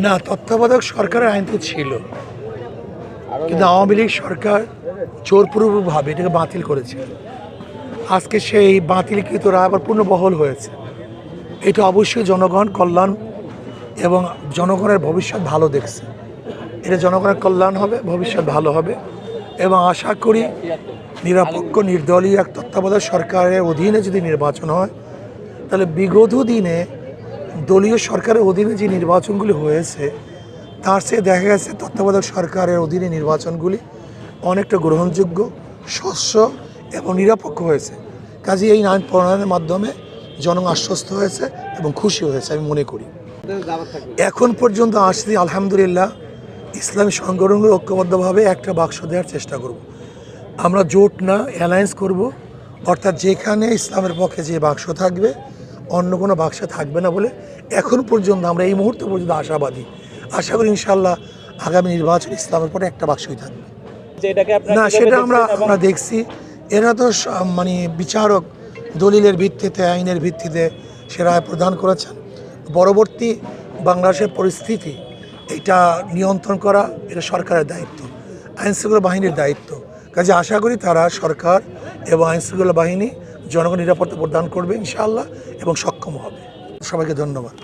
না, তত্ত্বাবধায়ক সরকারের আইন তো ছিল, কিন্তু আওয়ামী লীগ সরকার জোরপূর্বকভাবে এটাকে বাতিল করেছে। আজকে সেই বাতিলকৃত রায় আবার পুনর্বহাল হয়েছে। এটা অবশ্যই জনগণ কল্যাণ এবং জনগণের ভবিষ্যৎ ভালো দেখছে। এটা জনগণের কল্যাণ হবে, ভবিষ্যৎ ভালো হবে এবং আশা করি নিরপেক্ষ নির্দলীয় এক তত্ত্বাবধায়ক সরকারের অধীনে যদি নির্বাচন হয়, তাহলে বিগত দিনে দলীয় সরকারের অধীনে যে নির্বাচনগুলি হয়েছে তার চেয়ে দেখা গেছে তত্ত্বাবধায়ক সরকারের অধীনে নির্বাচনগুলি অনেকটা গ্রহণযোগ্য, স্বচ্ছ এবং নিরপেক্ষ হয়েছে। কাজে এই আইন প্রণয়নের মাধ্যমে জনগণ আশ্বস্ত হয়েছে এবং খুশি হয়েছে আমি মনে করি। এখন পর্যন্ত আসছি আলহামদুলিল্লাহ, ইসলামী সংগঠনগুলো ঐক্যবদ্ধভাবে একটা বাক্স দেওয়ার চেষ্টা করব। আমরা জোট না অ্যালায়েন্স করব, অর্থাৎ যেখানে ইসলামের পক্ষে যে বাক্স থাকবে অন্য কোনো বাক্স থাকবে না বলে এখন পর্যন্ত আমরা এই মুহূর্তে পর্যন্ত আশাবাদী। আশা করি ইনশাআল্লাহ আগামী নির্বাচন ইসলামের পরে একটা বাক্সই থাকবে। না, সেটা আমরা দেখছি। এরা তো মানে বিচারক দলিলের ভিত্তিতে, আইনের ভিত্তিতে সে রায় প্রদান করেছেন। পরবর্তী বাংলাদেশের পরিস্থিতি এটা নিয়ন্ত্রণ করা এটা সরকারের দায়িত্ব, আইনশৃঙ্খলা বাহিনীর দায়িত্ব। কাজে আশা করি তারা সরকার এবং আইনশৃঙ্খলা বাহিনী জনগণ নিরাপত্তা প্রদান করবে ইনশাআল্লাহ এবং সক্ষম হবে। সবাইকে ধন্যবাদ।